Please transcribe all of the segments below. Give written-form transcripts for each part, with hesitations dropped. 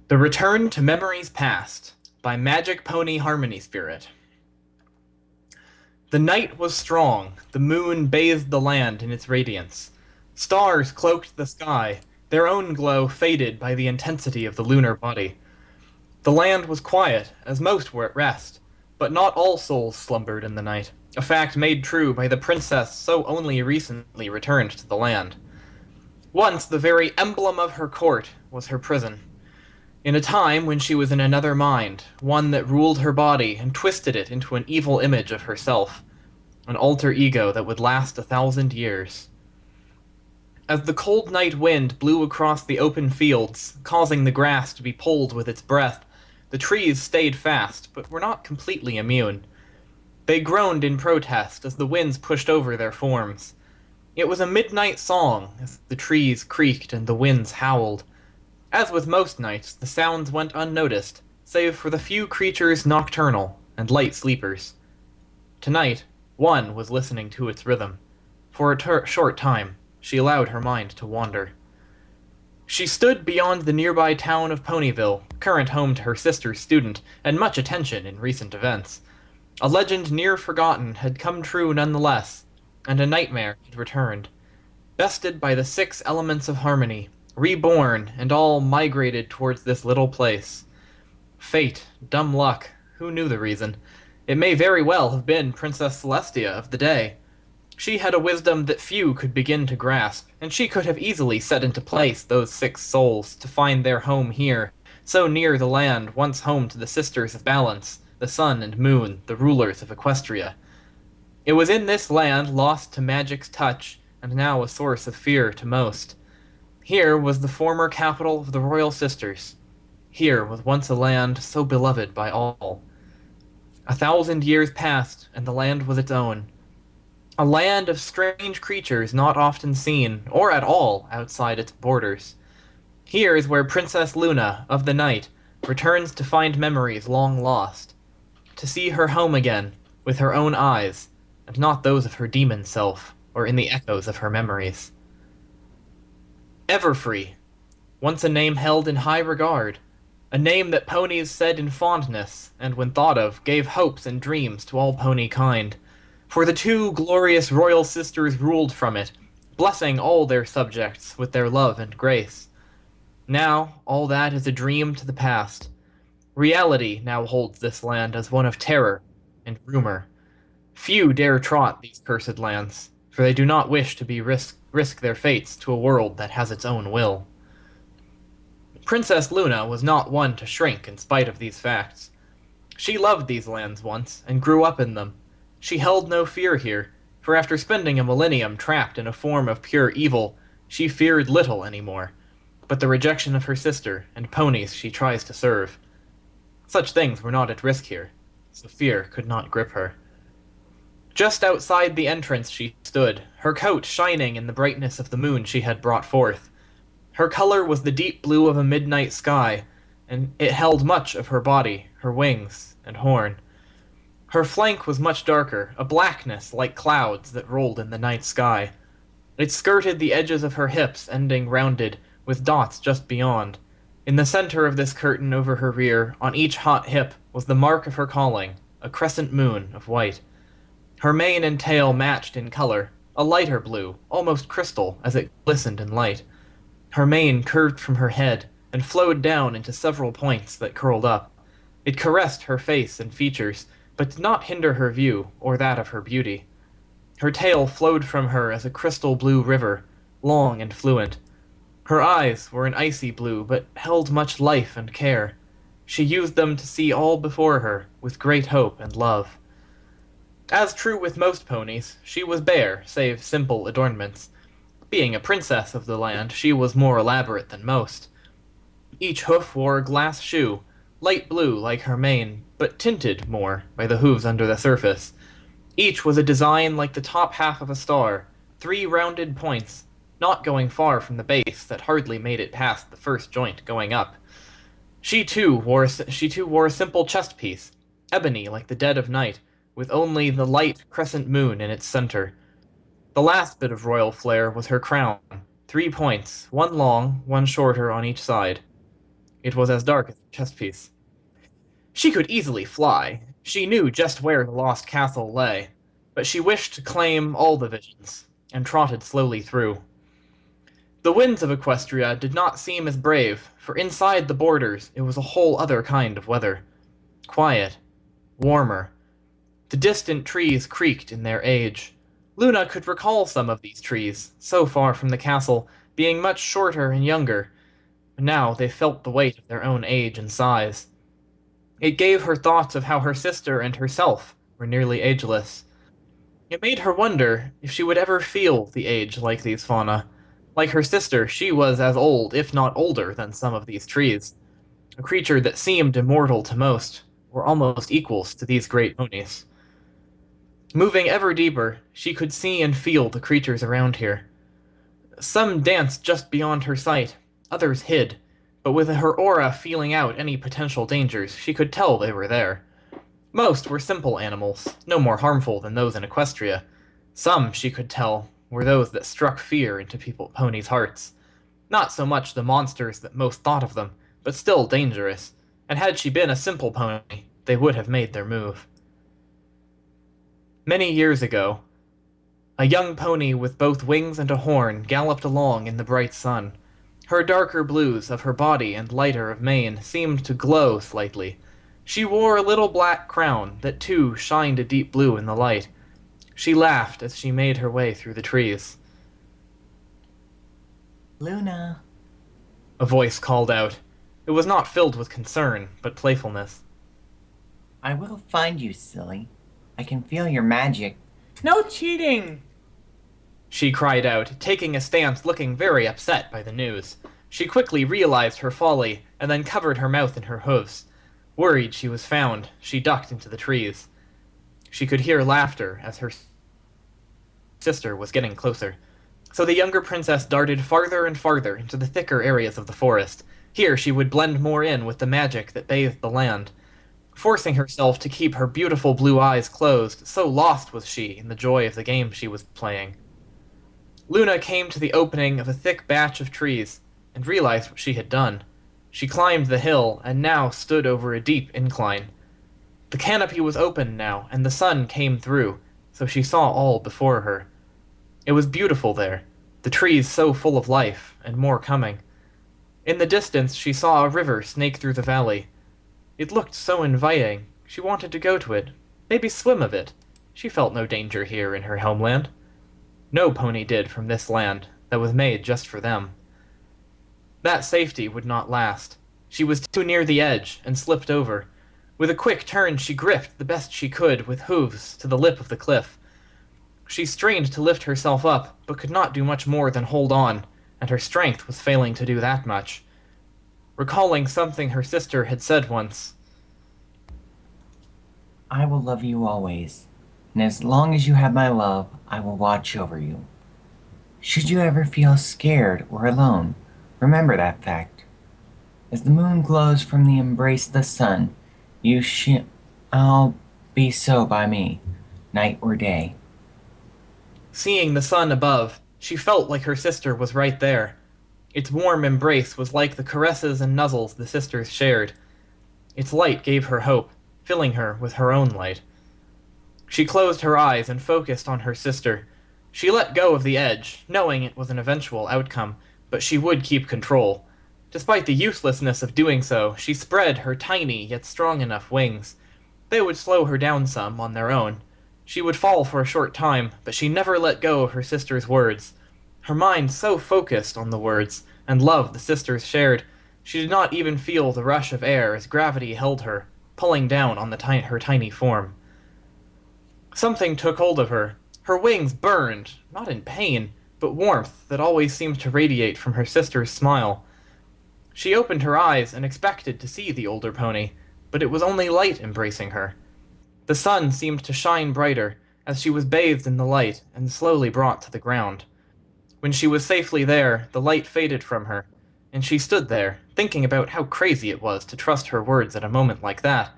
The Return to Memories Past by Magic Pony Harmony Spirit. The night was strong, the moon bathed the land in its radiance. Stars cloaked the sky, their own glow faded by the intensity of the lunar body. The land was quiet, as most were at rest, but not all souls slumbered in the night, a fact made true by the princess so only recently returned to the land. Once the very emblem of her court was her prison. In a time when she was in another mind, one that ruled her body and twisted it into an evil image of herself, an alter ego that would last 1,000 years. As the cold night wind blew across the open fields, causing the grass to be pulled with its breath, the trees stayed fast, but were not completely immune. They groaned in protest as the winds pushed over their forms. It was a midnight song as the trees creaked and the winds howled. As with most nights, the sounds went unnoticed, save for the few creatures nocturnal and light sleepers. Tonight, one was listening to its rhythm. For a short time, she allowed her mind to wander. She stood beyond the nearby town of Ponyville, current home to her sister's student, and much attention in recent events. A legend near forgotten had come true nonetheless, and a nightmare had returned. Bested by the 6 elements of harmony, reborn, and all migrated towards this little place. Fate, dumb luck, who knew the reason? It may very well have been Princess Celestia of the day. She had a wisdom that few could begin to grasp, and she could have easily set into place those 6 souls to find their home here, so near the land once home to the Sisters of Balance, the sun and moon, the rulers of Equestria. It was in this land lost to Magick's touch, and now a source of fear to most. Here was the former capital of the Royal Sisters. Here was once a land so beloved by all. 1,000 years passed, and the land was its own. A land of strange creatures not often seen, or at all, outside its borders. Here is where Princess Luna, of the Night, returns to find memories long lost. To see her home again, with her own eyes, and not those of her demon self, or in the echoes of her memories. Everfree, once a name held in high regard, a name that ponies said in fondness, and when thought of, gave hopes and dreams to all pony kind. For the 2 glorious royal sisters ruled from it, blessing all their subjects with their love and grace. Now, all that is a dream to the past. Reality now holds this land as one of terror and rumor. Few dare trot these cursed lands, for they do not wish to risk their fates to a world that has its own will. Princess Luna was not one to shrink in spite of these facts. She loved these lands once, and grew up in them. She held no fear here, for after spending a millennium trapped in a form of pure evil, she feared little anymore, but the rejection of her sister and ponies she tries to serve. Such things were not at risk here, so fear could not grip her. Just outside the entrance she stood, her coat shining in the brightness of the moon she had brought forth. Her color was the deep blue of a midnight sky, and it held much of her body, her wings, and horn. Her flank was much darker, a blackness like clouds that rolled in the night sky. It skirted the edges of her hips, ending rounded, with dots just beyond. In the center of this curtain over her rear, on each hot hip, was the mark of her calling, a crescent moon of white. Her mane and tail matched in color, a lighter blue, almost crystal, as it glistened in light. Her mane curved from her head, and flowed down into several points that curled up. It caressed her face and features, but did not hinder her view, or that of her beauty. Her tail flowed from her as a crystal blue river, long and fluent. Her eyes were an icy blue, but held much life and care. She used them to see all before her, with great hope and love. As true with most ponies, she was bare, save simple adornments. Being a princess of the land, she was more elaborate than most. Each hoof wore a glass shoe, light blue like her mane, but tinted more by the hooves under the surface. Each was a design like the top half of a star, 3 rounded points, not going far from the base that hardly made it past the first joint going up. She too wore a simple chest piece, ebony like the dead of night, with only the light crescent moon in its center. The last bit of royal flair was her crown, 3 points, one long, one shorter on each side. It was as dark as a chess piece. She could easily fly. She knew just where the lost castle lay, but she wished to claim all the visions, and trotted slowly through. The winds of Equestria did not seem as brave, for inside the borders it was a whole other kind of weather. Quiet, warmer. The distant trees creaked in their age. Luna could recall some of these trees, so far from the castle, being much shorter and younger, but now they felt the weight of their own age and size. It gave her thoughts of how her sister and herself were nearly ageless. It made her wonder if she would ever feel the age like these fauna. Like her sister, she was as old, if not older, than some of these trees. A creature that seemed immortal to most, or almost equals to these great ponies. Moving ever deeper, she could see and feel the creatures around here. Some danced just beyond her sight, others hid, but with her aura feeling out any potential dangers, she could tell they were there. Most were simple animals, no more harmful than those in Equestria. Some, she could tell, were those that struck fear into ponies' hearts. Not so much the monsters that most thought of them, but still dangerous, and had she been a simple pony, they would have made their move. Many years ago, a young pony with both wings and a horn galloped along in the bright sun. Her darker blues of her body and lighter of mane seemed to glow slightly. She wore a little black crown that too shined a deep blue in the light. She laughed as she made her way through the trees. Luna. A voice called out. It was not filled with concern, but playfulness. I will find you, silly. I can feel your magic. No cheating! She cried out, taking a stance looking very upset by the news. She quickly realized her folly, and then covered her mouth in her hooves. Worried she was found, she ducked into the trees. She could hear laughter as her sister was getting closer. So the younger princess darted farther and farther into the thicker areas of the forest. Here she would blend more in with the magic that bathed the land. Forcing herself to keep her beautiful blue eyes closed, so lost was she in the joy of the game she was playing. Luna came to the opening of a thick batch of trees, and realized what she had done. She climbed the hill, and now stood over a deep incline. The canopy was open now, and the sun came through, so she saw all before her. It was beautiful there, the trees so full of life, and more coming. In the distance she saw a river snake through the valley. It looked so inviting, she wanted to go to it, maybe swim a bit. She felt no danger here in her homeland. No pony did from this land that was made just for them. That safety would not last. She was too near the edge and slipped over. With a quick turn she gripped the best she could with hooves to the lip of the cliff. She strained to lift herself up, but could not do much more than hold on, and her strength was failing to do that much. Recalling something her sister had said once. I will love you always, and as long as you have my love, I will watch over you. Should you ever feel scared or alone, remember that fact. As the moon glows from the embrace of the sun, I'll be so by me, night or day. Seeing the sun above, she felt like her sister was right there. Its warm embrace was like the caresses and nuzzles the sisters shared. Its light gave her hope, filling her with her own light. She closed her eyes and focused on her sister. She let go of the edge, knowing it was an eventual outcome, but she would keep control. Despite the uselessness of doing so, she spread her tiny yet strong enough wings. They would slow her down some on their own. She would fall for a short time, but she never let go of her sister's words. Her mind so focused on the words, and love the sisters shared, she did not even feel the rush of air as gravity held her, pulling down on her tiny form. Something took hold of her. Her wings burned, not in pain, but warmth that always seemed to radiate from her sister's smile. She opened her eyes and expected to see the older pony, but it was only light embracing her. The sun seemed to shine brighter as she was bathed in the light and slowly brought to the ground. When she was safely there, the light faded from her, and she stood there, thinking about how crazy it was to trust her words at a moment like that.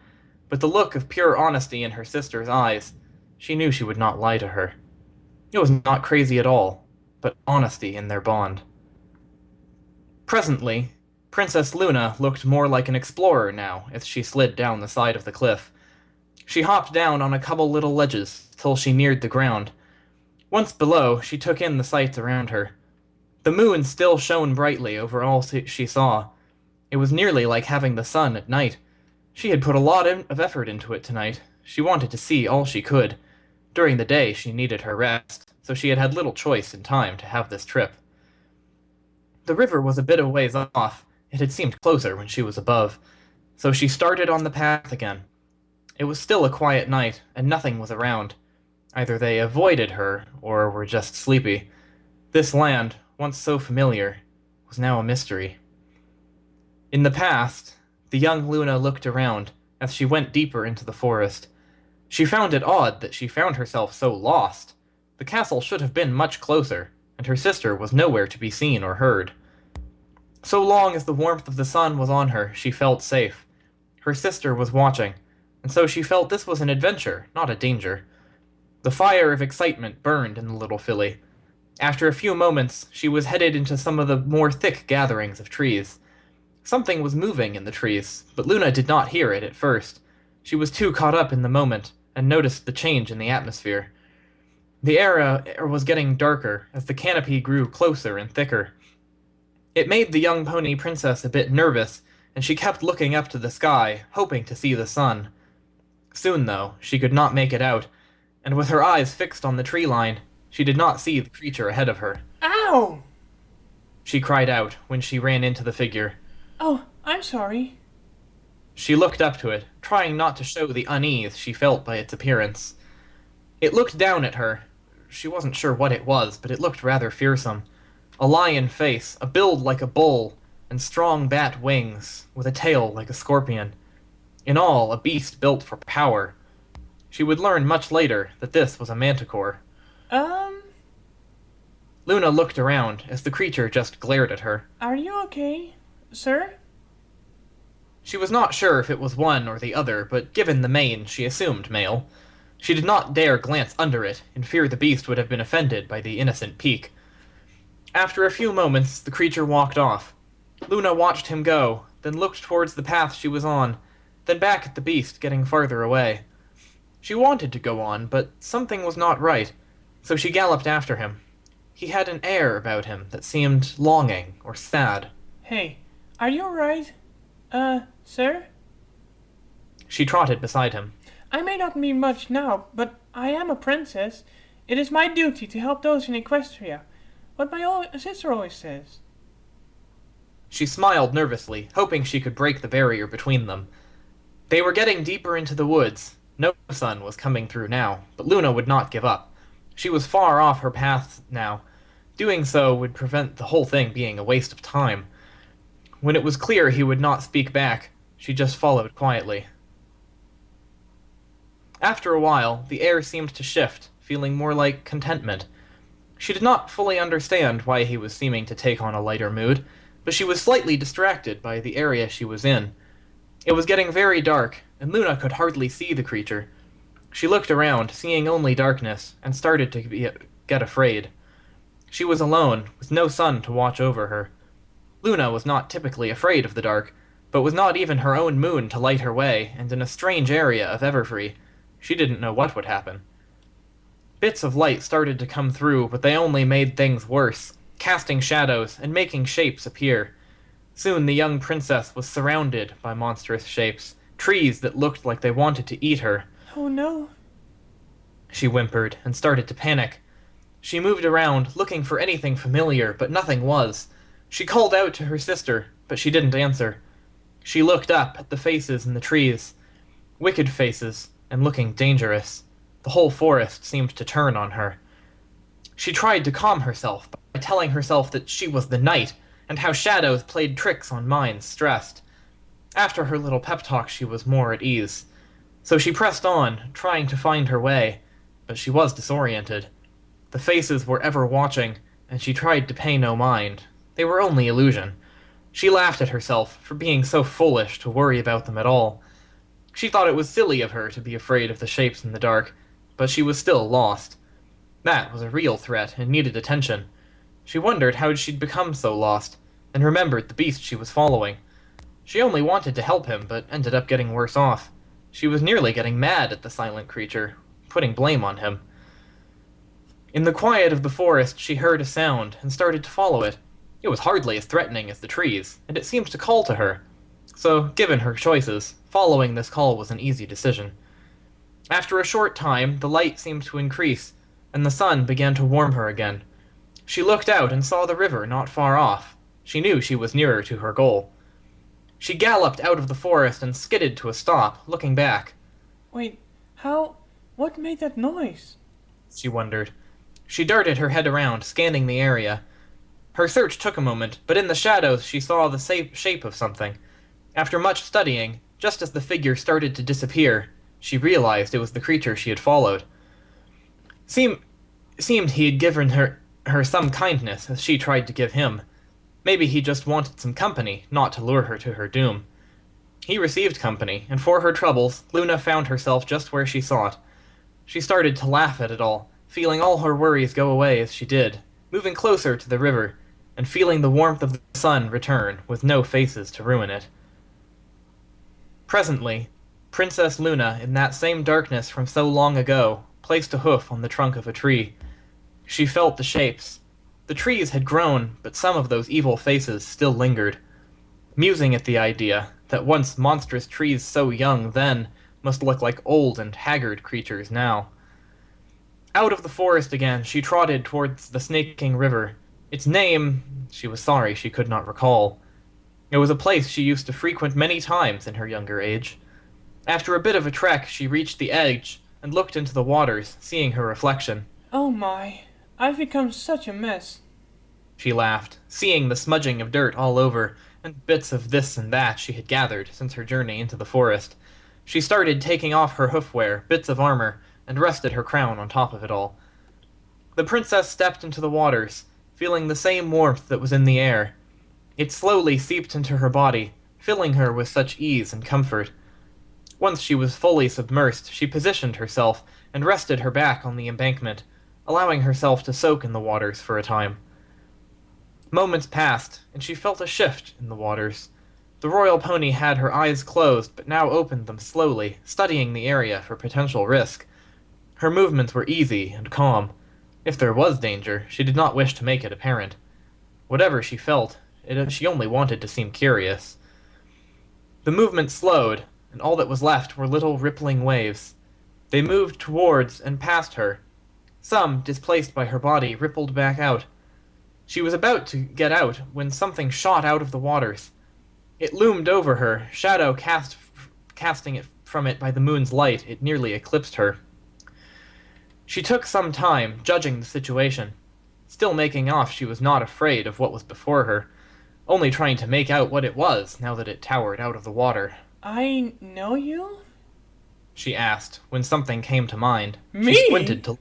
With the look of pure honesty in her sister's eyes, she knew she would not lie to her. It was not crazy at all, but honesty in their bond. Presently, Princess Luna looked more like an explorer now as she slid down the side of the cliff. She hopped down on a couple little ledges till she neared the ground. Once below, she took in the sights around her. The moon still shone brightly over all she saw. It was nearly like having the sun at night. She had put a lot of effort into it tonight. She wanted to see all she could. During the day, she needed her rest, so she had had little choice in time to have this trip. The river was a bit of ways off. It had seemed closer when she was above. So she started on the path again. It was still a quiet night, and nothing was around. Either they avoided her, or were just sleepy. This land, once so familiar, was now a mystery. In the past, the young Luna looked around as she went deeper into the forest. She found it odd that she found herself so lost. The castle should have been much closer, and her sister was nowhere to be seen or heard. So long as the warmth of the sun was on her, she felt safe. Her sister was watching, and so she felt this was an adventure, not a danger. The fire of excitement burned in the little filly. After a few moments, she was headed into some of the more thick gatherings of trees. Something was moving in the trees, but Luna did not hear it at first. She was too caught up in the moment, and noticed the change in the atmosphere. The air was getting darker as the canopy grew closer and thicker. It made the young pony princess a bit nervous, and she kept looking up to the sky, hoping to see the sun. Soon, though, she could not make it out, and with her eyes fixed on the tree line, she did not see the creature ahead of her. Ow! She cried out when she ran into the figure. Oh, I'm sorry. She looked up to it, trying not to show the unease she felt by its appearance. It looked down at her. She wasn't sure what it was, but it looked rather fearsome. A lion face, a build like a bull, and strong bat wings, with a tail like a scorpion. In all, a beast built for power. She would learn much later that this was a manticore. Luna looked around as the creature just glared at her. Are you okay, sir? She was not sure if it was one or the other, but given the mane, she assumed male. She did not dare glance under it, in fear the beast would have been offended by the innocent peak. After a few moments, the creature walked off. Luna watched him go, then looked towards the path she was on, then back at the beast getting farther away. She wanted to go on, but something was not right, so she galloped after him. He had an air about him that seemed longing or sad. Hey, are you alright? Sir? She trotted beside him. I may not mean much now, but I am a princess. It is my duty to help those in Equestria. What my sister always says. She smiled nervously, hoping she could break the barrier between them. They were getting deeper into the woods. No sun was coming through now, but Luna would not give up. She was far off her path now. Doing so would prevent the whole thing being a waste of time. When it was clear he would not speak back, she just followed quietly. After a while, the air seemed to shift, feeling more like contentment. She did not fully understand why he was seeming to take on a lighter mood, but she was slightly distracted by the area she was in. It was getting very dark, and Luna could hardly see the creature. She looked around, seeing only darkness, and started to get afraid. She was alone, with no sun to watch over her. Luna was not typically afraid of the dark, but with not even her own moon to light her way, and in a strange area of Everfree, she didn't know what would happen. Bits of light started to come through, but they only made things worse, casting shadows and making shapes appear. Soon the young princess was surrounded by monstrous shapes, trees that looked like they wanted to eat her. Oh no. She whimpered and started to panic. She moved around, looking for anything familiar, but nothing was. She called out to her sister, but she didn't answer. She looked up at the faces in the trees. Wicked faces, and looking dangerous. The whole forest seemed to turn on her. She tried to calm herself by telling herself that she was the night, and how shadows played tricks on minds stressed. After her little pep talk, she was more at ease. So she pressed on, trying to find her way, but she was disoriented. The faces were ever watching, and she tried to pay no mind. They were only illusion. She laughed at herself for being so foolish to worry about them at all. She thought it was silly of her to be afraid of the shapes in the dark, but she was still lost. That was a real threat and needed attention. She wondered how she'd become so lost. and remembered the beast she was following. She only wanted to help him, but ended up getting worse off. She was nearly getting mad at the silent creature, putting blame on him. In the quiet of the forest, she heard a sound and started to follow it. It was hardly as threatening as the trees, and it seemed to call to her. So, given her choices, following this call was an easy decision. After a short time, the light seemed to increase, and the sun began to warm her again. She looked out and saw the river not far off. She knew she was nearer to her goal. She galloped out of the forest and skidded to a stop, looking back. Wait, how? What made that noise? She wondered. She darted her head around, scanning the area. Her search took a moment, but in the shadows she saw the shape of something. After much studying, just as the figure started to disappear, she realized it was the creature she had followed. Seemed he had given her some kindness as she tried to give him. Maybe he just wanted some company, not to lure her to her doom. He received company, and for her troubles, Luna found herself just where she sought. She started to laugh at it all, feeling all her worries go away as she did, moving closer to the river, and feeling the warmth of the sun return with no faces to ruin it. Presently, Princess Luna, in that same darkness from so long ago, placed a hoof on the trunk of a tree. She felt the shapes. The trees had grown, but some of those evil faces still lingered. Musing at the idea that once monstrous trees so young then must look like old and haggard creatures now. Out of the forest again, she trotted towards the snaking river. Its name, she was sorry she could not recall. It was a place she used to frequent many times in her younger age. After a bit of a trek, she reached the edge and looked into the waters, seeing her reflection. Oh my, I've become such a mess. She laughed, seeing the smudging of dirt all over, and bits of this and that she had gathered since her journey into the forest. She started taking off her hoofwear, bits of armor, and rested her crown on top of it all. The princess stepped into the waters, feeling the same warmth that was in the air. It slowly seeped into her body, filling her with such ease and comfort. Once she was fully submersed, she positioned herself and rested her back on the embankment, allowing herself to soak in the waters for a time. Moments passed, and she felt a shift in the waters. The royal pony had her eyes closed, but now opened them slowly, studying the area for potential risk. Her movements were easy and calm. If there was danger, she did not wish to make it apparent. Whatever she felt, she only wanted to seem curious. The movement slowed, and all that was left were little rippling waves. They moved towards and past her. Some, displaced by her body, rippled back out. She was about to get out when something shot out of the waters. It loomed over her, shadow casting it from it by the moon's light. It nearly eclipsed her. She took some time, judging the situation. Still making off, she was not afraid of what was before her, only trying to make out what it was now that it towered out of the water. I know you? She asked, when something came to mind. Me? She squinted to...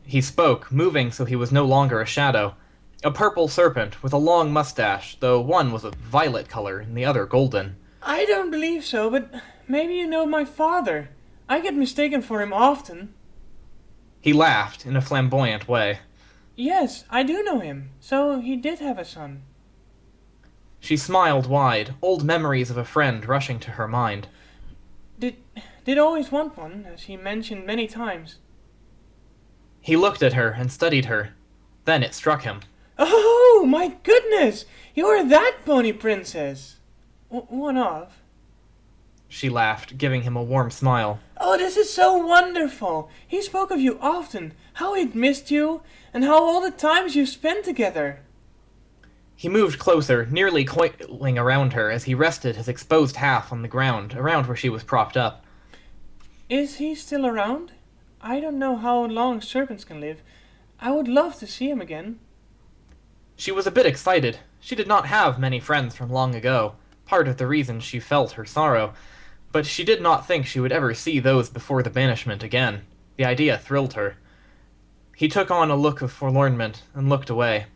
He spoke, moving so he was no longer a shadow. A purple serpent with a long mustache, though one was a violet color and the other golden. I don't believe so, but maybe you know my father. I get mistaken for him often. He laughed in a flamboyant way. Yes, I do know him. So he did have a son. She smiled wide, old memories of a friend rushing to her mind. Did always want one, as he mentioned many times. He looked at her and studied her. Then it struck him. Oh, my goodness! You're that pony princess! One of. She laughed, giving him a warm smile. Oh, this is so wonderful! He spoke of you often, how he'd missed you, and how all the times you spent together. He moved closer, nearly coiling around her as he rested his exposed half on the ground, around where she was propped up. Is he still around? I don't know how long serpents can live. I would love to see him again. She was a bit excited. She did not have many friends from long ago, part of the reason she felt her sorrow, but she did not think she would ever see those before the banishment again. The idea thrilled her. He took on a look of forlornment and looked away.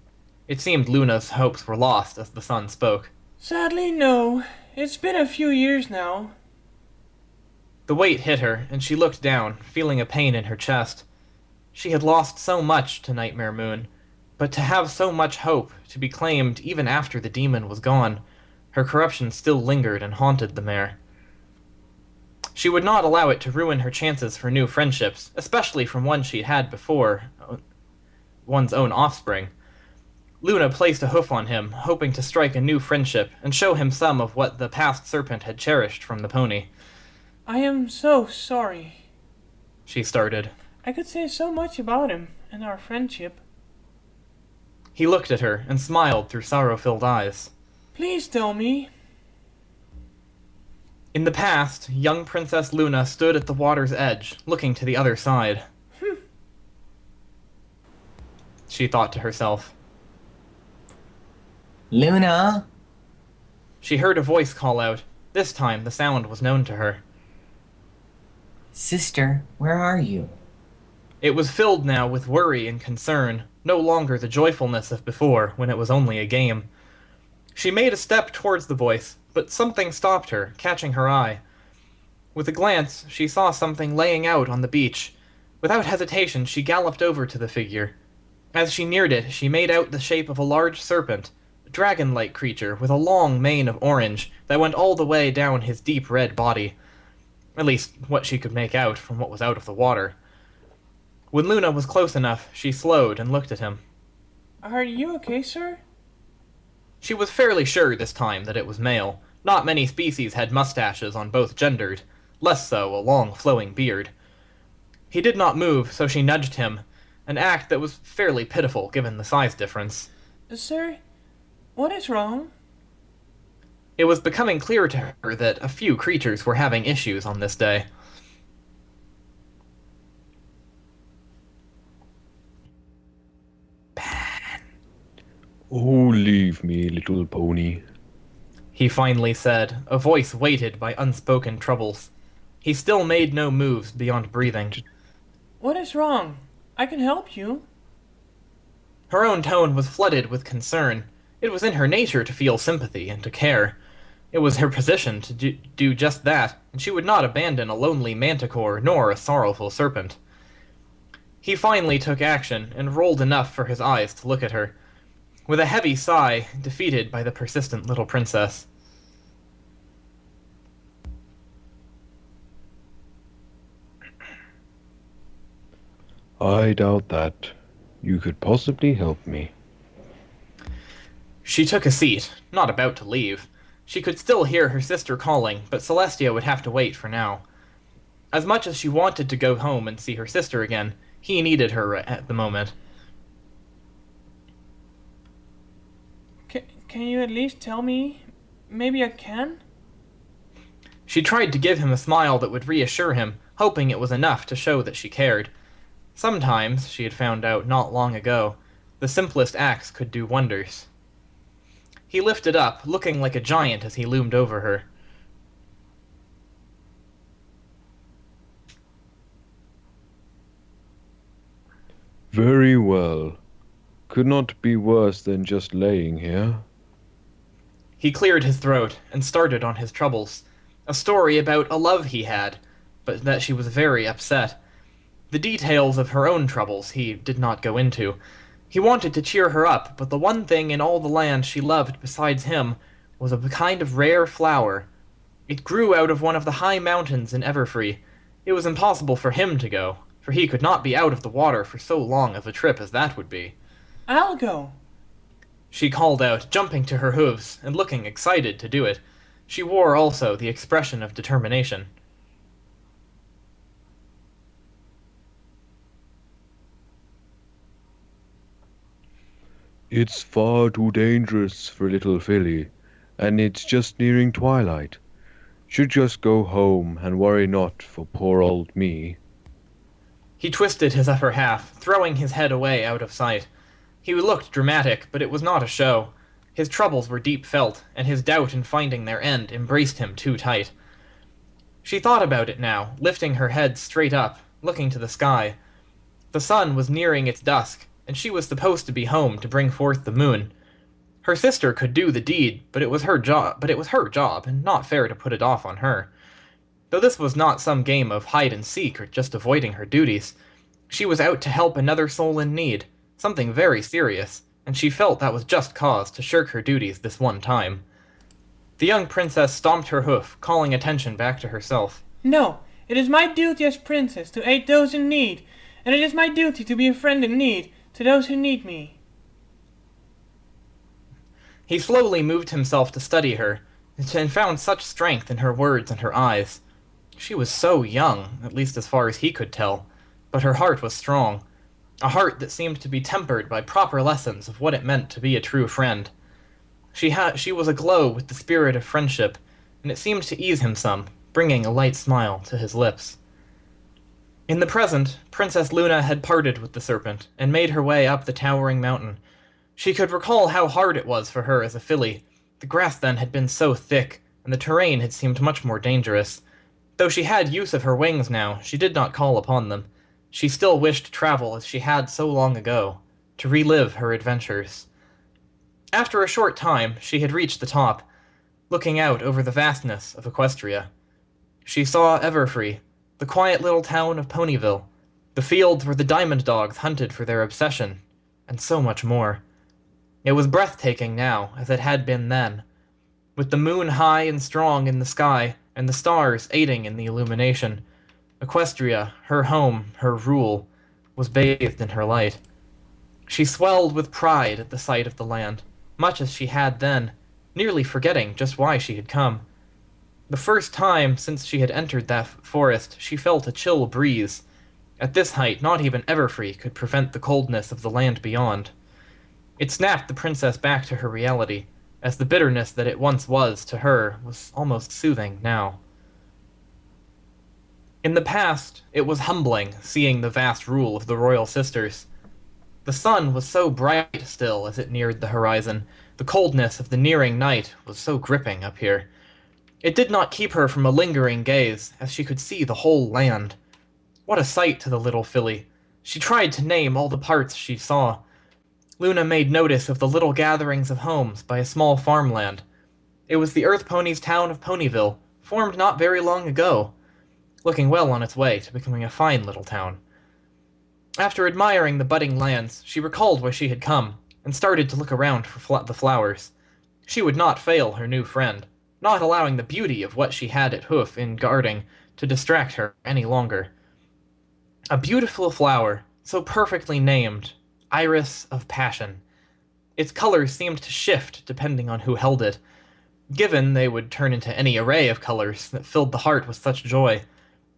It seemed Luna's hopes were lost as the sun spoke. Sadly, no. It's been a few years now. The weight hit her, and she looked down, feeling a pain in her chest. She had lost so much to Nightmare Moon. But to have so much hope, to be claimed even after the demon was gone, her corruption still lingered and haunted the mare. She would not allow it to ruin her chances for new friendships, especially from one she'd had before, one's own offspring. Luna placed a hoof on him, hoping to strike a new friendship and show him some of what the past serpent had cherished from the pony. I am so sorry. She started. I could say so much about him and our friendship. He looked at her and smiled through sorrow-filled eyes. Please tell me. In the past, young Princess Luna stood at the water's edge, looking to the other side. She thought to herself. Luna? She heard a voice call out. This time, the sound was known to her. Sister, where are you? It was filled now with worry and concern, no longer the joyfulness of before, when it was only a game. She made a step towards the voice, but something stopped her, catching her eye. With a glance, she saw something laying out on the beach. Without hesitation, she galloped over to the figure. As she neared it, she made out the shape of a large serpent, a dragon-like creature with a long mane of orange that went all the way down his deep red body. At least, what she could make out from what was out of the water. When Luna was close enough, she slowed and looked at him. Are you okay, sir? She was fairly sure this time that it was male. Not many species had mustaches on both gendered, less so a long flowing beard. He did not move, so she nudged him, an act that was fairly pitiful given the size difference. Sir, what is wrong? It was becoming clear to her that a few creatures were having issues on this day. Oh, leave me, little pony. He finally said, a voice weighted by unspoken troubles. He still made no moves beyond breathing. What is wrong? I can help you. Her own tone was flooded with concern. It was in her nature to feel sympathy and to care. It was her position to do just that, and she would not abandon a lonely manticore nor a sorrowful serpent. He finally took action and rolled enough for his eyes to look at her. With a heavy sigh, defeated by the persistent little princess. I doubt that. You could possibly help me. She took a seat, not about to leave. She could still hear her sister calling, but Celestia would have to wait for now. As much as she wanted to go home and see her sister again, he needed her at the moment. Can you at least tell me? Maybe I can? She tried to give him a smile that would reassure him, hoping it was enough to show that she cared. Sometimes, she had found out not long ago, the simplest acts could do wonders. He lifted up, looking like a giant as he loomed over her. Very well. Could not be worse than just laying here. He cleared his throat and started on his troubles. A story about a love he had, but that she was very upset. The details of her own troubles he did not go into. He wanted to cheer her up, but the one thing in all the land she loved besides him was a kind of rare flower. It grew out of one of the high mountains in Everfree. It was impossible for him to go, for he could not be out of the water for so long of a trip as that would be. I'll go. She called out, jumping to her hooves, and looking excited to do it. She wore also the expression of determination. It's far too dangerous for little filly, and it's just nearing twilight. Should just go home and worry not for poor old me. He twisted his upper half, throwing his head away out of sight. He looked dramatic, but it was not a show. His troubles were deep felt, and his doubt in finding their end embraced him too tight. She thought about it now, lifting her head straight up, looking to the sky. The sun was nearing its dusk, and she was supposed to be home to bring forth the moon. Her sister could do the deed, but it was her job, and not fair to put it off on her. Though this was not some game of hide and seek or just avoiding her duties, she was out to help another soul in need, something very serious, and she felt that was just cause to shirk her duties this one time. The young princess stomped her hoof, calling attention back to herself. No, it is my duty as princess to aid those in need, and it is my duty to be a friend in need to those who need me. He slowly moved himself to study her, and found such strength in her words and her eyes. She was so young, at least as far as he could tell, but her heart was strong, a heart that seemed to be tempered by proper lessons of what it meant to be a true friend. She was aglow with the spirit of friendship, and it seemed to ease him some, bringing a light smile to his lips. In the present, Princess Luna had parted with the serpent, and made her way up the towering mountain. She could recall how hard it was for her as a filly. The grass then had been so thick, and the terrain had seemed much more dangerous. Though she had use of her wings now, she did not call upon them. She still wished to travel as she had so long ago, to relive her adventures. After a short time, she had reached the top, looking out over the vastness of Equestria. She saw Everfree, the quiet little town of Ponyville, the fields where the diamond dogs hunted for their obsession, and so much more. It was breathtaking now, as it had been then, with the moon high and strong in the sky, and the stars aiding in the illumination. Equestria, her home, her rule, was bathed in her light. She swelled with pride at the sight of the land, much as she had then, nearly forgetting just why she had come. The first time since she had entered that forest, she felt a chill breeze. At this height, not even Everfree could prevent the coldness of the land beyond. It snapped the princess back to her reality, as the bitterness that it once was to her was almost soothing now. In the past, it was humbling seeing the vast rule of the royal sisters. The sun was so bright still as it neared the horizon. The coldness of the nearing night was so gripping up here. It did not keep her from a lingering gaze, as she could see the whole land. What a sight to the little filly! She tried to name all the parts she saw. Luna made notice of the little gatherings of homes by a small farmland. It was the Earth Pony's town of Ponyville, formed not very long ago, looking well on its way to becoming a fine little town. After admiring the budding lands, she recalled where she had come, and started to look around for the flowers. She would not fail her new friend, not allowing the beauty of what she had at hoof in guarding to distract her any longer. A beautiful flower, so perfectly named, Iris of Passion. Its colors seemed to shift depending on who held it. Given, they would turn into any array of colors that filled the heart with such joy.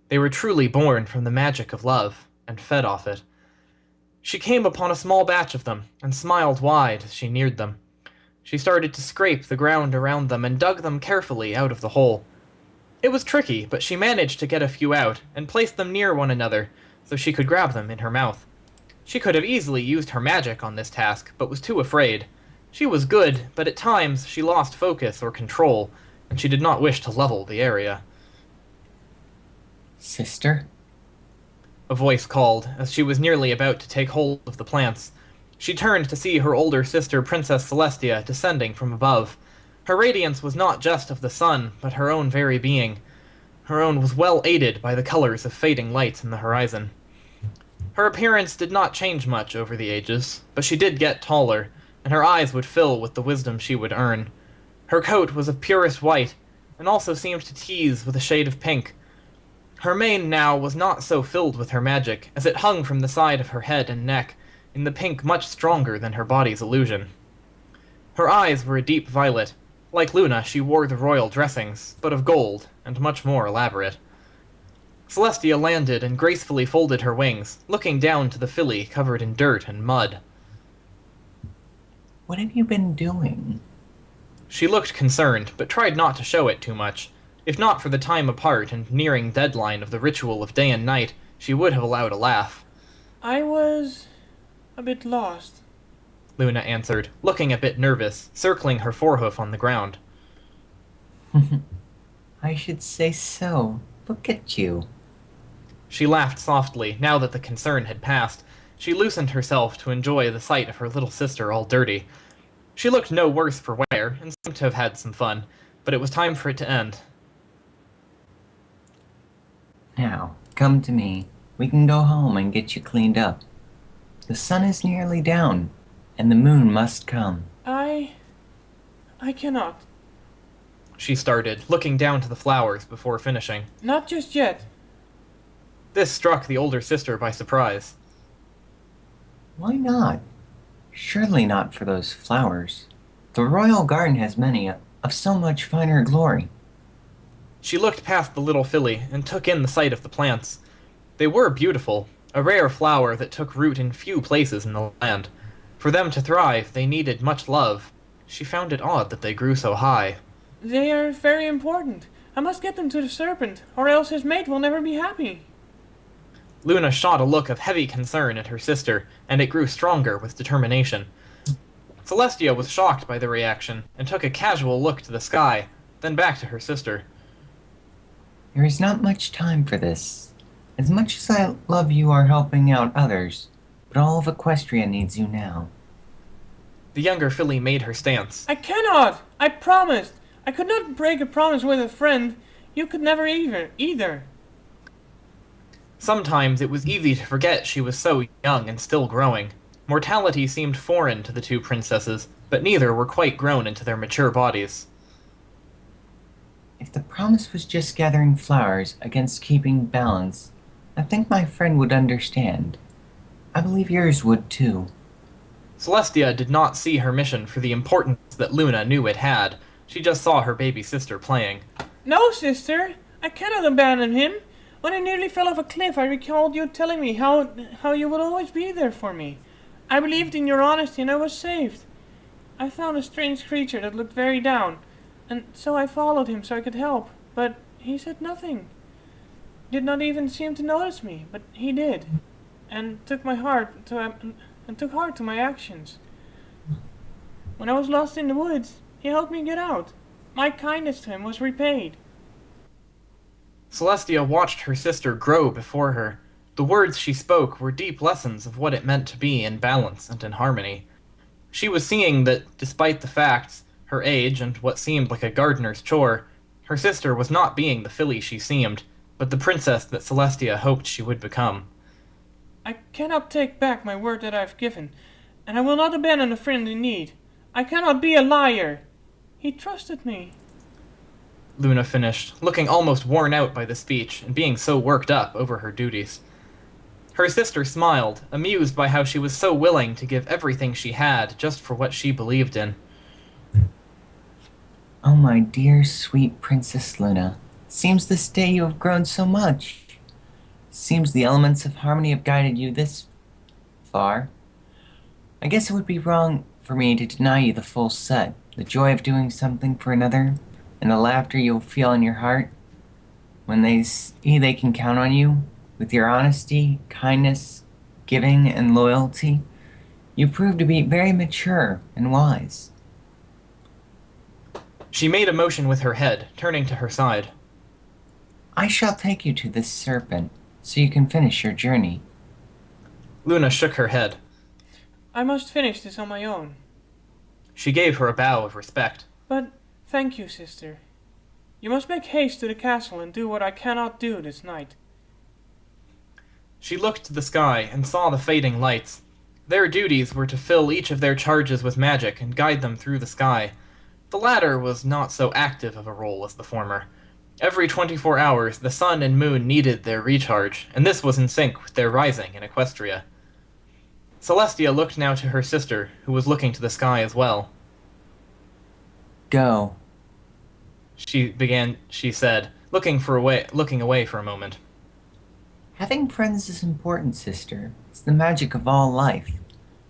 They were truly born from the magic of love, and fed off it. She came upon a small batch of them, and smiled wide as she neared them. She started to scrape the ground around them and dug them carefully out of the hole. It was tricky, but she managed to get a few out, and placed them near one another, so she could grab them in her mouth. She could have easily used her magic on this task, but was too afraid. She was good, but at times she lost focus or control, and she did not wish to level the area. Sister? A voice called, as she was nearly about to take hold of the plants. She turned to see her older sister, Princess Celestia, descending from above. Her radiance was not just of the sun, but her own very being. Her own was well aided by the colors of fading lights in the horizon. Her appearance did not change much over the ages, but she did get taller, and her eyes would fill with the wisdom she would earn. Her coat was of purest white, and also seemed to tease with a shade of pink. Her mane now was not so filled with her magic, as it hung from the side of her head and neck, in the pink much stronger than her body's illusion. Her eyes were a deep violet. Like Luna, she wore the royal dressings, but of gold, and much more elaborate. Celestia landed and gracefully folded her wings, looking down to the filly covered in dirt and mud. What have you been doing? She looked concerned, but tried not to show it too much. If not for the time apart and nearing deadline of the ritual of day and night, she would have allowed a laugh. I was a bit lost. Luna answered, looking a bit nervous, circling her forehoof on the ground. I should say so. Look at you. She laughed softly, now that the concern had passed. She loosened herself to enjoy the sight of her little sister all dirty. She looked no worse for wear, and seemed to have had some fun, but it was time for it to end. Now, come to me. We can go home and get you cleaned up. The sun is nearly down, and the moon must come. I cannot. She started, looking down to the flowers before finishing. Not just yet. This struck the older sister by surprise. Why not? Surely not for those flowers. The royal garden has many of so much finer glory. She looked past the little filly and took in the sight of the plants. They were beautiful, a rare flower that took root in few places in the land. For them to thrive, they needed much love. She found it odd that they grew so high. They are very important. I must get them to the serpent, or else his mate will never be happy. Luna shot a look of heavy concern at her sister, and it grew stronger with determination. Celestia was shocked by the reaction, and took a casual look to the sky, then back to her sister. There is not much time for this. As much as I love you are helping out others, but all of Equestria needs you now. The younger filly made her stance. I cannot! I promised! I could not break a promise with a friend. You could never either. Sometimes it was easy to forget she was so young and still growing. Mortality seemed foreign to the two princesses, but neither were quite grown into their mature bodies. If the promise was just gathering flowers against keeping balance, I think my friend would understand. I believe yours would too. Celestia did not see her mission for the importance that Luna knew it had. She just saw her baby sister playing. No, sister! I cannot abandon him! When I nearly fell off a cliff, I recalled you telling me how you would always be there for me. I believed in your honesty and I was saved. I found a strange creature that looked very down, and so I followed him so I could help, but he said nothing. Did not even seem to notice me, but he did, and took heart to my actions. When I was lost in the woods, he helped me get out. My kindness to him was repaid. Celestia watched her sister grow before her. The words she spoke were deep lessons of what it meant to be in balance and in harmony. She was seeing that, despite the facts, her age, and what seemed like a gardener's chore, her sister was not being the filly she seemed, but the princess that Celestia hoped she would become. I cannot take back my word that I have given, and I will not abandon a friend in need. I cannot be a liar. He trusted me. Luna finished, looking almost worn out by the speech and being so worked up over her duties. Her sister smiled, amused by how she was so willing to give everything she had just for what she believed in. Oh, my dear, sweet Princess Luna. Seems this day you have grown so much. Seems the elements of harmony have guided you this far. I guess it would be wrong for me to deny you the full set, the joy of doing something for another, and the laughter you'll feel in your heart when they see they can count on you with your honesty, kindness, giving, and loyalty. You prove to be very mature and wise. She made a motion with her head, turning to her side. I shall take you to this serpent so you can finish your journey. Luna shook her head. I must finish this on my own. She gave her a bow of respect. But thank you, sister. You must make haste to the castle and do what I cannot do this night. She looked to the sky and saw the fading lights. Their duties were to fill each of their charges with magic and guide them through the sky. The latter was not so active of a role as the former. Every 24 hours, the sun and moon needed their recharge, and this was in sync with their rising in Equestria. Celestia looked now to her sister, who was looking to the sky as well. Go. She said, looking away for a moment. Having friends is important, sister. It's the magic of all life.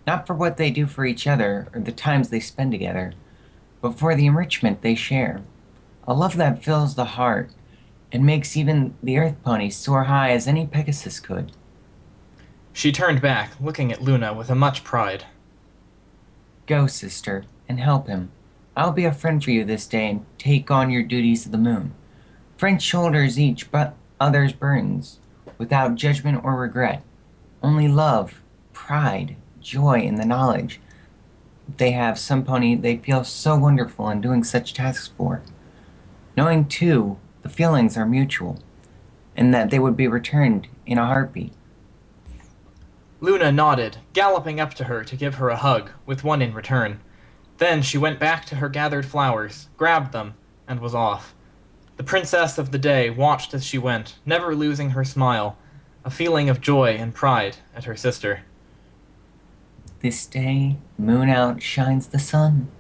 Not for what they do for each other or the times they spend together, but for the enrichment they share. A love that fills the heart and makes even the earth pony soar high as any Pegasus could. She turned back, looking at Luna with much pride. Go, sister, and help him. I'll be a friend for you this day and take on your duties of the moon. Friends shoulders each but other's burdens, without judgment or regret. Only love, pride, joy in the knowledge they have some pony they feel so wonderful in doing such tasks for. Knowing, too, the feelings are mutual, and that they would be returned in a heartbeat. Luna nodded, galloping up to her to give her a hug, with one in return. Then she went back to her gathered flowers, grabbed them, and was off. The princess of the day watched as she went, never losing her smile, a feeling of joy and pride at her sister. This day, moon outshines the sun.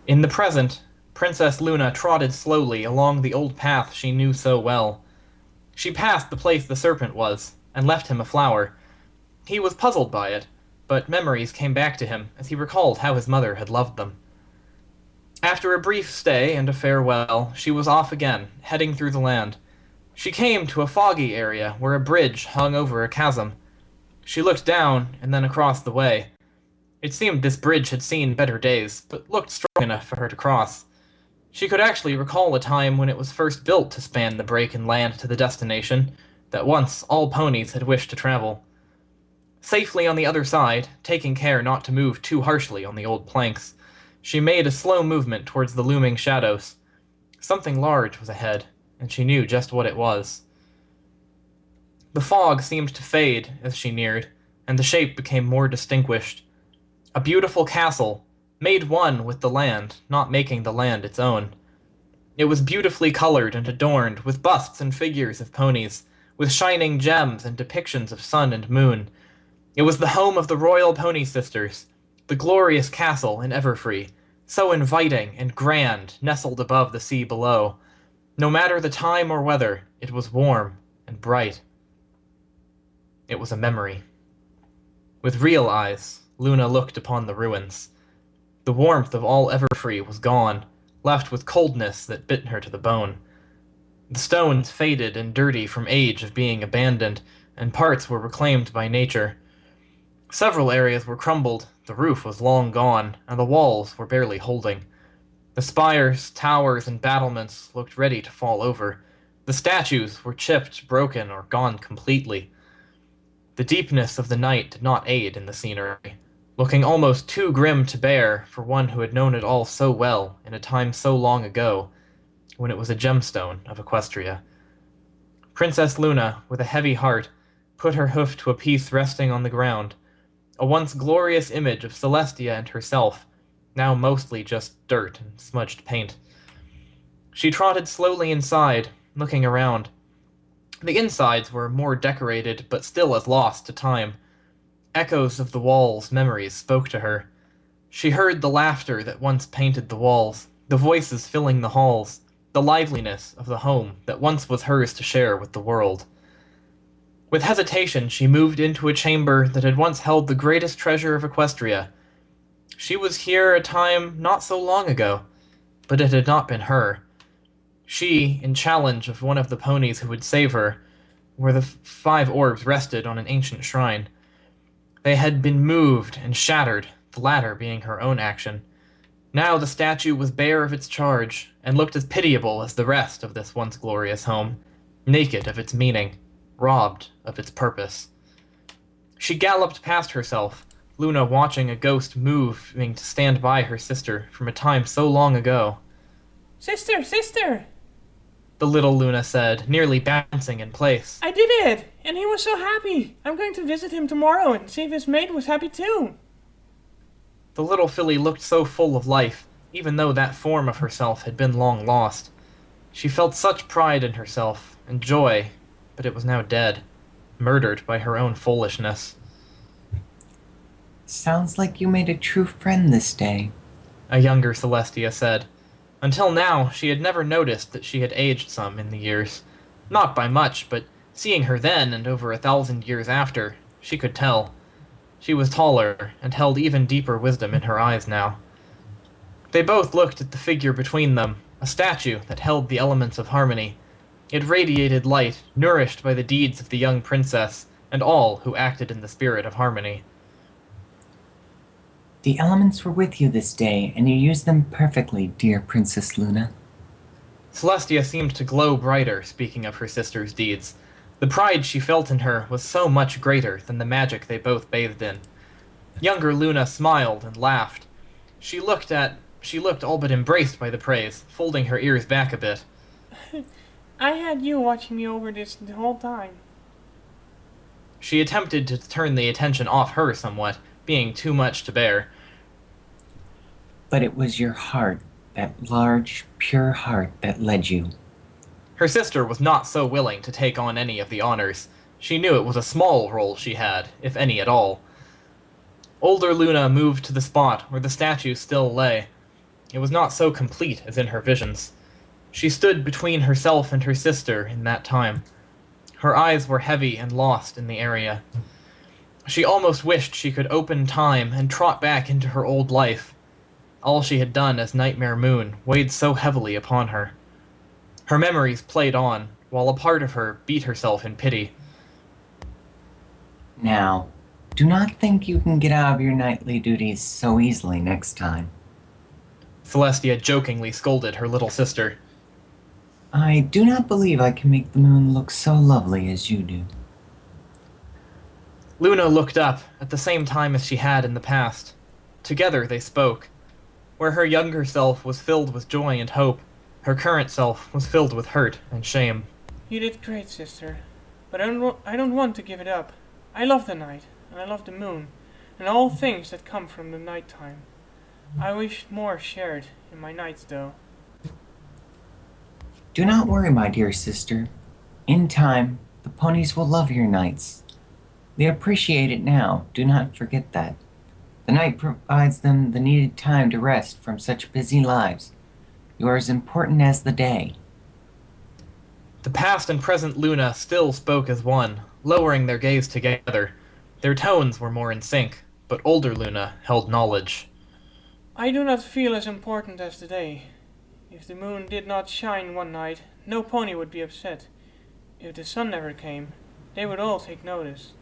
In the present, Princess Luna trotted slowly along the old path she knew so well. She passed the place the serpent was, and left him a flower. He was puzzled by it, but memories came back to him as he recalled how his mother had loved them. After a brief stay and a farewell, she was off again, heading through the land. She came to a foggy area where a bridge hung over a chasm. She looked down and then across the way. It seemed this bridge had seen better days, but looked strong enough for her to cross. She could actually recall a time when it was first built to span the break in land to the destination that once all ponies had wished to travel. Safely on the other side, taking care not to move too harshly on the old planks, she made a slow movement towards the looming shadows. Something large was ahead, and she knew just what it was. The fog seemed to fade as she neared, and the shape became more distinguished. A beautiful castle, made one with the land, not making the land its own. It was beautifully colored and adorned with busts and figures of ponies, with shining gems and depictions of sun and moon. It was the home of the royal pony sisters, the glorious castle in Everfree, so inviting and grand, nestled above the sea below. No matter the time or weather, it was warm and bright. It was a memory. With real eyes, Luna looked upon the ruins. The warmth of all Everfree was gone, left with coldness that bit her to the bone. The stones faded and dirty from age of being abandoned, and parts were reclaimed by nature. Several areas were crumbled, the roof was long gone, and the walls were barely holding. The spires, towers, and battlements looked ready to fall over. The statues were chipped, broken, or gone completely. The deepness of the night did not aid in the scenery, looking almost too grim to bear for one who had known it all so well in a time so long ago, when it was a gemstone of Equestria. Princess Luna, with a heavy heart, put her hoof to a piece resting on the ground, a once glorious image of Celestia and herself, now mostly just dirt and smudged paint. She trotted slowly inside, looking around. The insides were more decorated, but still as lost to time. Echoes of the walls' memories spoke to her. She heard the laughter that once painted the walls, the voices filling the halls, the liveliness of the home that once was hers to share with the world. With hesitation, she moved into a chamber that had once held the greatest treasure of Equestria. She was here a time not so long ago, but it had not been her. She, in challenge of one of the ponies who would save her, where the 5 orbs rested on an ancient shrine. They had been moved and shattered, the latter being her own action. Now the statue was bare of its charge, and looked as pitiable as the rest of this once glorious home, naked of its meaning, robbed of its purpose. She galloped past herself, Luna watching a ghost moving to stand by her sister from a time so long ago. Sister, sister! The little Luna said, nearly bouncing in place. I did it! And he was so happy! I'm going to visit him tomorrow and see if his mate was happy too. The little filly looked so full of life, even though that form of herself had been long lost. She felt such pride in herself, and joy, but it was now dead, murdered by her own foolishness. Sounds like you made a true friend this day. A younger Celestia said. Until now, she had never noticed that she had aged some in the years. Not by much, but seeing her then and over 1,000 years after, she could tell. She was taller, and held even deeper wisdom in her eyes now. They both looked at the figure between them, a statue that held the elements of harmony. It radiated light, nourished by the deeds of the young princess, and all who acted in the spirit of harmony. The elements were with you this day, and you used them perfectly, dear Princess Luna. Celestia seemed to glow brighter, speaking of her sister's deeds. The pride she felt in her was so much greater than the magic they both bathed in. Younger Luna smiled and laughed. She looked all but embraced by the praise, folding her ears back a bit. I had you watching me over this the whole time. She attempted to turn the attention off her somewhat, being too much to bear. But it was your heart, that large, pure heart, that led you. Her sister was not so willing to take on any of the honors. She knew it was a small role she had, if any at all. Older Luna moved to the spot where the statue still lay. It was not so complete as in her visions. She stood between herself and her sister in that time. Her eyes were heavy and lost in the area. She almost wished she could open time and trot back into her old life. All she had done as Nightmare Moon weighed so heavily upon her. Her memories played on, while a part of her beat herself in pity. Now, do not think you can get out of your nightly duties so easily next time. Celestia jokingly scolded her little sister. I do not believe I can make the moon look so lovely as you do. Luna looked up at the same time as she had in the past. Together they spoke. Where her younger self was filled with joy and hope, her current self was filled with hurt and shame. You did great, sister. But I don't want to give it up. I love the night, and I love the moon, and all things that come from the night time. I wish more shared in my nights, though. Do not worry, my dear sister. In time, the ponies will love your nights. They appreciate it now, do not forget that. The night provides them the needed time to rest from such busy lives. You are as important as the day. The past and present Luna still spoke as one, lowering their gaze together. Their tones were more in sync, but older Luna held knowledge. I do not feel as important as the day. If the moon did not shine one night, no pony would be upset. If the sun never came, they would all take notice.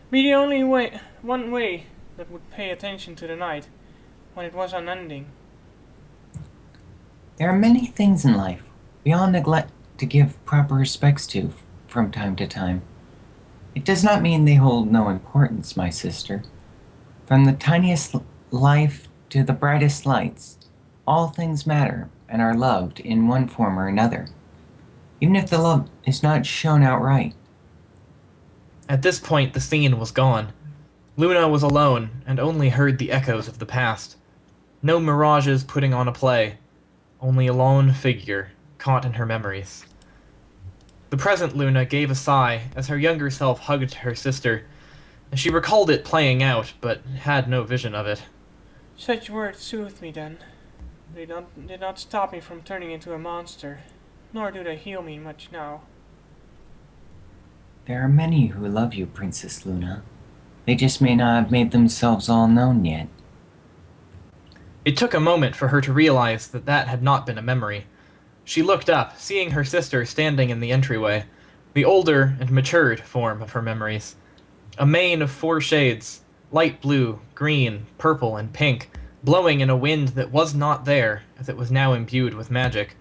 Be the only one way that would pay attention to the night, when it was unending. There are many things in life we all neglect to give proper respects to from time to time. It does not mean they hold no importance, my sister. From the tiniest life to the brightest lights, all things matter and are loved in one form or another, even if the love is not shown outright. At this point the scene was gone. Luna was alone and only heard the echoes of the past. No mirages putting on a play, only a lone figure caught in her memories. The present Luna gave a sigh as her younger self hugged her sister, and she recalled it playing out, but had no vision of it. Such words soothed me then. They did not stop me from turning into a monster, nor do they heal me much now. There are many who love you, Princess Luna. They just may not have made themselves all known yet. It took a moment for her to realize that that had not been a memory. She looked up, seeing her sister standing in the entryway, the older and matured form of her memories. A mane of 4 shades, light blue, green, purple, and pink, blowing in a wind that was not there, as it was now imbued with magic.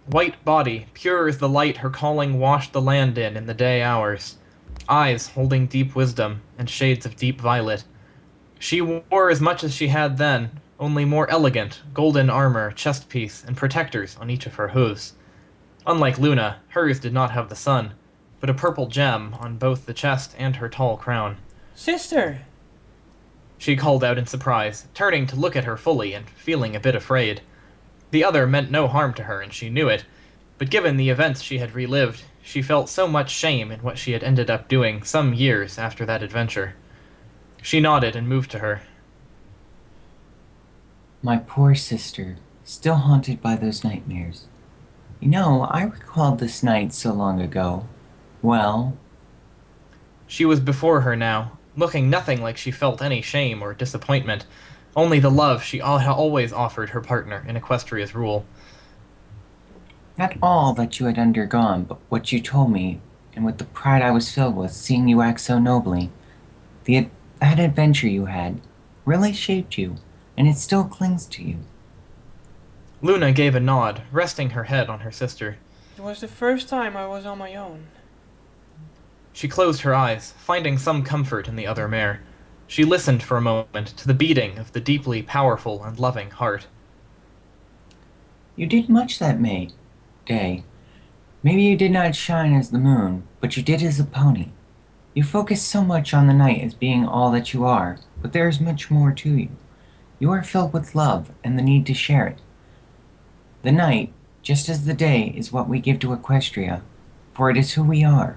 White body, pure as the light her calling washed the land in the day hours. Eyes holding deep wisdom, and shades of deep violet. She wore as much as she had then, only more elegant, golden armor, chest piece, and protectors on each of her hooves. Unlike Luna, hers did not have the sun, but a purple gem on both the chest and her tall crown. Sister! She called out in surprise, turning to look at her fully and feeling a bit afraid. The other meant no harm to her, and she knew it, but given the events she had relived, she felt so much shame in what she had ended up doing some years after that adventure. She nodded and moved to her. My poor sister, still haunted by those nightmares. You know, I recalled this night so long ago. Well... She was before her now, looking nothing like she felt any shame or disappointment, only the love she always offered her partner in Equestria's rule. Not all that you had undergone, but what you told me, and with the pride I was filled with seeing you act so nobly. That adventure you had really shaped you, and it still clings to you. Luna gave a nod, resting her head on her sister. It was the first time I was on my own. She closed her eyes, finding some comfort in the other mare. She listened for a moment to the beating of the deeply powerful and loving heart. You did much that day. Maybe you did not shine as the moon, but you did as a pony. You focus so much on the night as being all that you are, but there is much more to you. You are filled with love and the need to share it. The night, just as the day, is what we give to Equestria, for it is who we are.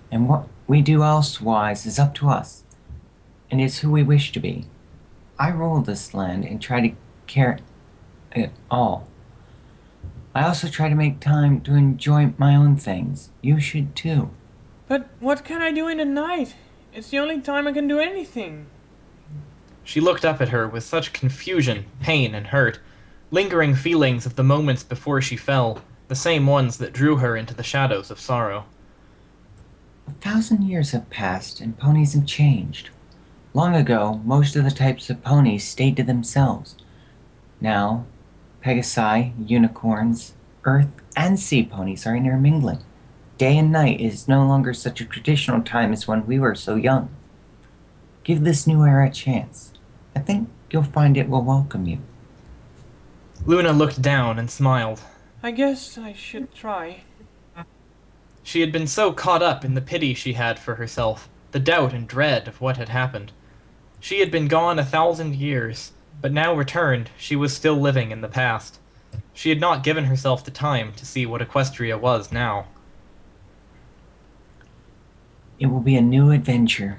And what we do elsewise is up to us, and is who we wish to be. I rule this land and try to care it all. I also try to make time to enjoy my own things. You should too. But what can I do in the night? It's the only time I can do anything. She looked up at her with such confusion, pain, and hurt, lingering feelings of the moments before she fell, the same ones that drew her into the shadows of sorrow. 1,000 years have passed and ponies have changed. Long ago, most of the types of ponies stayed to themselves. Now, Pegasi, unicorns, earth, and sea ponies are intermingling. Day and night is no longer such a traditional time as when we were so young. Give this new era a chance. I think you'll find it will welcome you. Luna looked down and smiled. I guess I should try. She had been so caught up in the pity she had for herself, the doubt and dread of what had happened. She had been gone 1,000 years, but now returned, she was still living in the past. She had not given herself the time to see what Equestria was now. It will be a new adventure.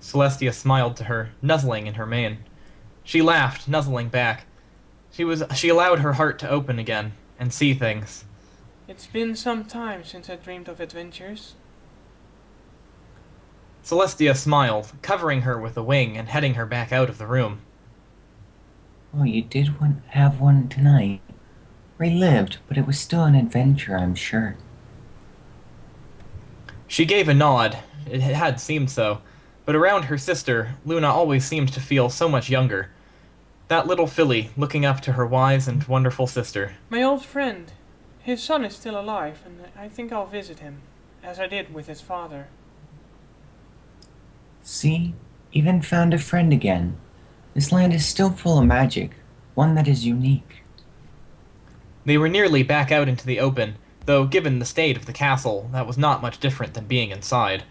Celestia smiled to her, nuzzling in her mane. She laughed, nuzzling back. She allowed her heart to open again, and see things. It's been some time since I dreamed of adventures. Celestia smiled, covering her with a wing and heading her back out of the room. Oh, you did have one tonight. Relived, but it was still an adventure, I'm sure. She gave a nod. It had seemed so. But around her sister, Luna always seemed to feel so much younger. That little filly looking up to her wise and wonderful sister. My old friend. His son is still alive, and I think I'll visit him, as I did with his father. See? Even found a friend again. This land is still full of magic, one that is unique. They were nearly back out into the open, though given the state of the castle, that was not much different than being inside.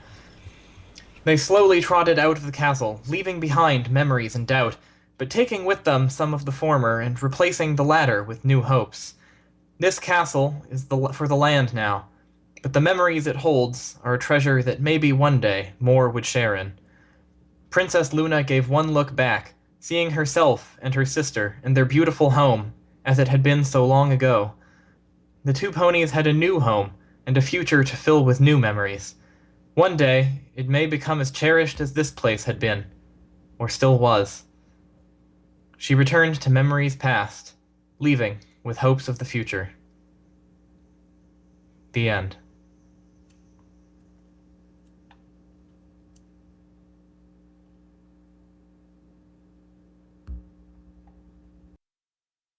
They slowly trotted out of the castle, leaving behind memories and doubt, but taking with them some of the former and replacing the latter with new hopes. This castle is for the land now, but the memories it holds are a treasure that maybe one day more would share in. Princess Luna gave one look back, seeing herself and her sister and their beautiful home, as it had been so long ago. The two ponies had a new home, and a future to fill with new memories. One day, it may become as cherished as this place had been, or still was. She returned to memories past, leaving with hopes of the future. The end.